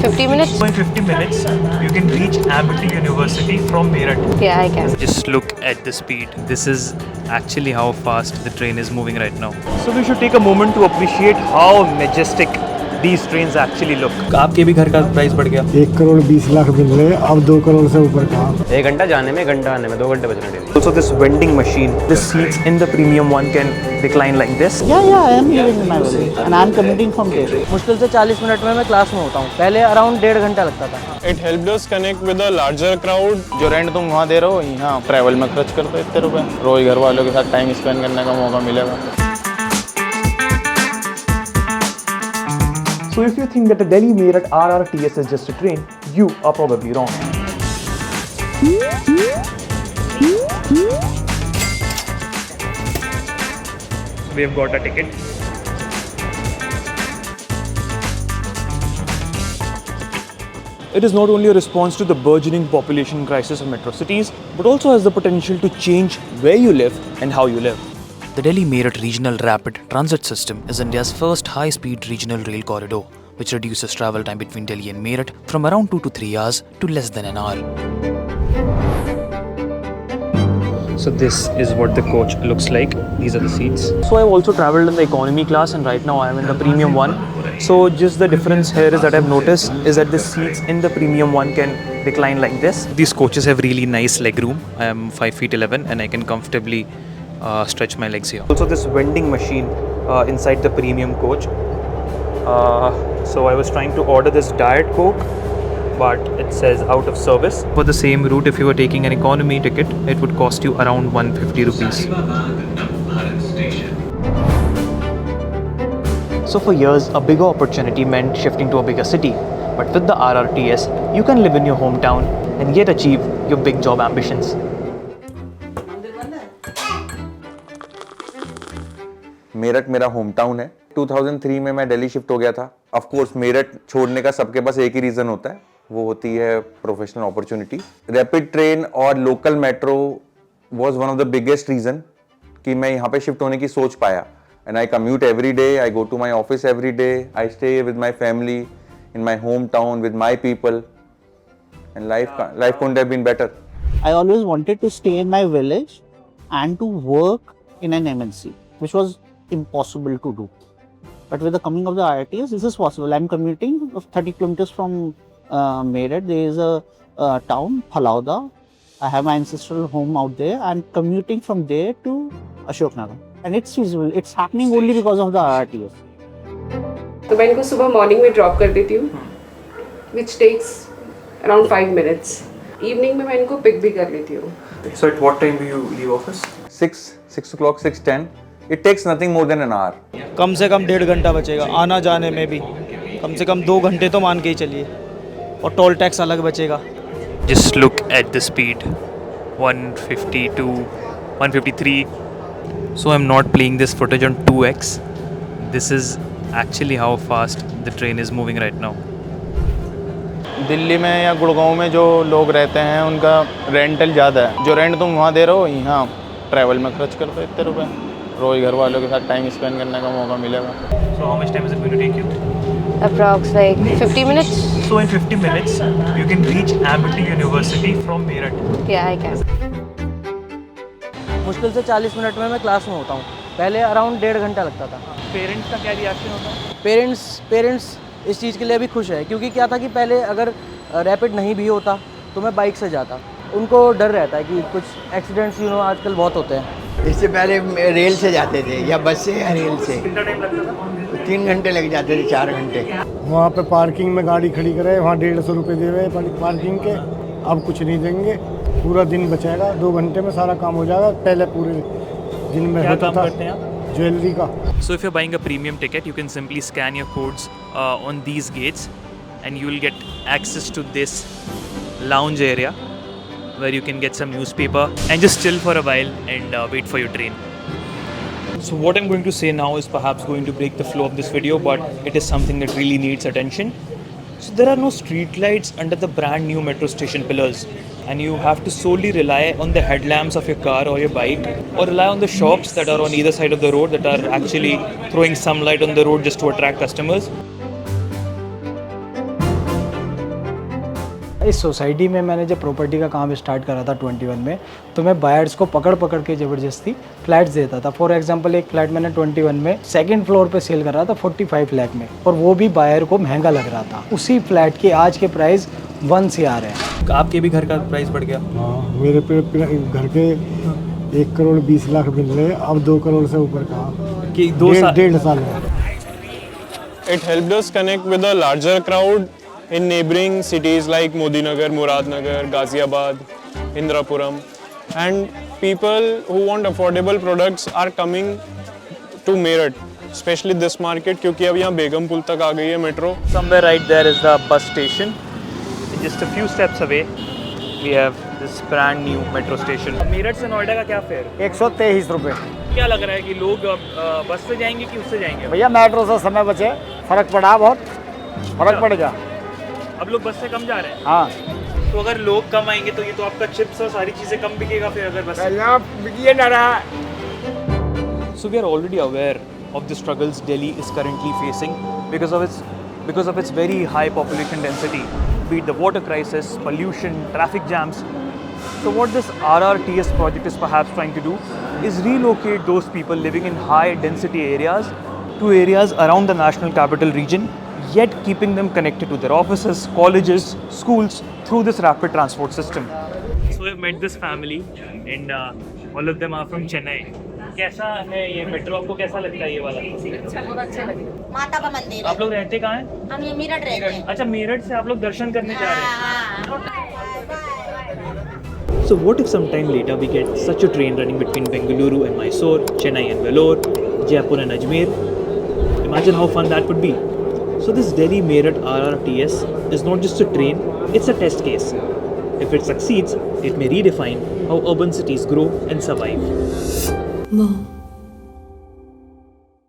50 minutes? So in 50 minutes, you can reach Amity University from Meerut. Yeah, I can. Just look at the speed. This is actually how fast the train is moving right now. So we should take a moment to appreciate how majestic these trains actually look. आपके भी घर का price बढ़ गया। 1,20,00,000 मिल रहे हैं, अब 2 करोड़ से ऊपर का। 1 घंटा जाने में, 1 घंटा आने में, 2 घंटे बचने daily. Also this vending machine, the seats in the premium one can recline like this. Yeah, I am living in my village and I am commuting from there. मुश्किल से 40 मिनट में मैं क्लास में होता हूँ। पहले अराउंड 1.5 घंटा लगता था। It helped us connect with a larger crowd. जो रेंट तुम वहाँ दे रहे हो, यहाँ ट्रैवल में खर्च करते हो इतने रुपए। रोज घर वालों के साथ टाइम स्पेंड करने का मौका मिलेगा। So if you think that the Delhi Meerut RRTS is just a train, you are probably wrong. We have got a ticket. It is not only a response to the burgeoning population crisis of metro cities, but also has the potential to change where you live and how you live. The Delhi Meerut Regional Rapid Transit System is India's first high-speed regional rail corridor, which reduces travel time between Delhi and Meerut from around 2 to 3 hours to less than an hour. So this is what the coach looks like. These are the seats. So I've also traveled in the economy class and right now I am in the premium one. So just the difference here is that I've noticed is that the seats in the premium one can recline like this. These coaches have really nice leg room. I am 5 feet 11 and I can comfortably stretch my legs here. Also this vending machine inside the premium coach. So I was trying to order this Diet Coke, but it says out of service. For the same route, if you were taking an economy ticket, it would cost you around 150 rupees. So for years, a bigger opportunity meant shifting to a bigger city. But with the RRTS, you can live in your hometown and yet achieve your big job ambitions. Meerut मेरा home town है। 2003 में मैं Delhi shift हो गया था। Of course Meerut छोड़ने का सबके पास एक ही रीजन होता है, वो होती है प्रोफेशनल अपॉर्चुनिटी। रैपिड ट्रेन और local metro was one of the biggest reason कि मैं यहाँ पे शिफ्ट होने की सोच पाया। And I commute every day, I go to my office every day, I stay with my family in my hometown with my people and life couldn't have been better. I always wanted to stay in my village and to work in an MNC, which was impossible to do. But with the coming of the RRTS, this is possible. I'm commuting 30 kilometers from Meerut. There is a town, Phalauda. I have my ancestral home out there. I'm commuting from there to Ashoknagar. And it's feasible. It's happening only because of the RRTS. तो मैं इनको सुबह morning में drop कर देती हूँ, which takes around 5 minutes. Evening में मैं इनको पिक भी कर लेती हूँ. So at what time do you leave office? 6 o'clock, 6:10. It takes nothing more than an hour. कम से कम 1.5 घंटा बचेगा आना जाने में भी, कम से कम 2 घंटे तो मान के ही चलिए, और टोल टैक्स अलग बचेगा। Just look at the speed, 152, 153. So I'm not playing this footage on 2x. This is actually how fast the train is moving right now. Delhi में या गुड़गांव में जो लोग रहते हैं उनका रेंटल ज़्यादा है। जो रेंट तुम वहाँ दे रहे हो, यहाँ ट्रैवल में खर्च करते हो इतने रुपए। रोज घर वालों के साथ टाइम स्पेंड करने का मौका मिलेगा। So how much time is it going to take you? Approx like 50 minutes? So in 50 minutes, you can reach Amity University from Meerut. Yeah, I can. मुश्किल से 40 मिनट में मैं क्लास में होता हूँ। पहले अराउंड 1.5 घंटा लगता था। पेरेंट्स का क्या रिएक्शन होता है? पेरेंट्स इस चीज़ के लिए भी खुश है, क्योंकि क्या था कि पहले अगर रैपिड नहीं भी होता तो मैं बाइक से जाता। उनको डर रहता है कि कुछ एक्सीडेंट्स आजकल बहुत होते हैं। इससे पहले रेल से जाते थे या बस से या रेल से। कितना टाइम लगता था? 3 घंटे लग जाते थे, 4 घंटे। वहाँ पे पार्किंग में गाड़ी खड़ी कराए, वहाँ 150 रुपये दे रहे हैं पार्किंग के, अब कुछ नहीं देंगे। पूरा दिन बचेगा, 2 घंटे में सारा काम हो जाएगा। पहले पूरे दिन में होता था ज्वेलरी का। So if you're buying a premium ticket, you can simply scan your codes on these gates and you will get access to this lounge area where you can get some newspaper and just chill for a while and wait for your train. So what I'm going to say now is perhaps going to break the flow of this video, but it is something that really needs attention. So there are no street lights under the brand new metro station pillars, and you have to solely rely on the headlamps of your car or your bike, or rely on the shops that are on either side of the road that are actually throwing some light on the road just to attract customers. इस society में मैंने जब property का काम start करा था 21 में, तो मैं बायर्स को पकड़ पकड़ के ज़बरदस्ती फ्लैट्स देता था। फॉर एग्जांपल एक फ्लैट मैंने 21 में सेकंड फ्लोर पे सेल कर रहा था 45 लाख में, और वो भी बायर को महंगा लग रहा था। उसी फ्लैट के आज के प्राइस 1 CR है। आपके भी घर का प्राइस बढ़ गया? हाँ, मेरे पे घर के 1 करोड़ 20 लाख मिल रहे हैं, अब 2 करोड़ से ऊपर का कि 1.5 साल में। It helped us connect with a larger crowd in neighboring cities like Modinagar, Muradnagar, Ghaziabad, Indrapuram, and people who want affordable products are coming to Meerut, especially this market क्योंकि अब यहाँ बेगमपुल तक आ गई है metro. Somewhere right there is the bus station. Just a few steps away, we have this brand new metro station. Meerut से नोएडा का क्या fair? 123 रुपये। क्या लग रहा है कि लोग बस से जाएंगे कि उससे जाएंगे? भैया मेट्रो से समय बचे, फ़र्क पड़ा, बहुत फ़र्क पड़ेगा। अब लोग बस से कम जा रहे हैं। हाँ, तो अगर लोग कम आएंगे तो ये तो आपका चिप्स और सारी चीज़ें कम बिकेगा फिर अगर बस बिकिए ना रहा। So we are already aware of the struggles Delhi is currently facing because of its very high population density, be it the water crisis, pollution, traffic jams. So what this RRTS project is perhaps trying to do is relocate those people living in high density areas to areas around the national capital region, yet keeping them connected to their offices, colleges, schools through this rapid transport system. So we've met this family and all of them are from Chennai. कैसा है ये metro, आपको कैसा लगता है ये वाला? बहुत अच्छा लगे। माता का मंदिर। आप लोग रहते कहाँ हैं? हम ये मेरठ रहते हैं। अच्छा, मेरठ से आप लोग दर्शन करने जा रहे हैं? So what if some time later we get such a train running between Bengaluru and Mysore, Chennai and Vellore, Jaipur and Ajmer? Imagine how fun that would be. So this Delhi Meerut RRTS is not just a train, it's a test case. If it succeeds, it may redefine how urban cities grow and survive. Wow.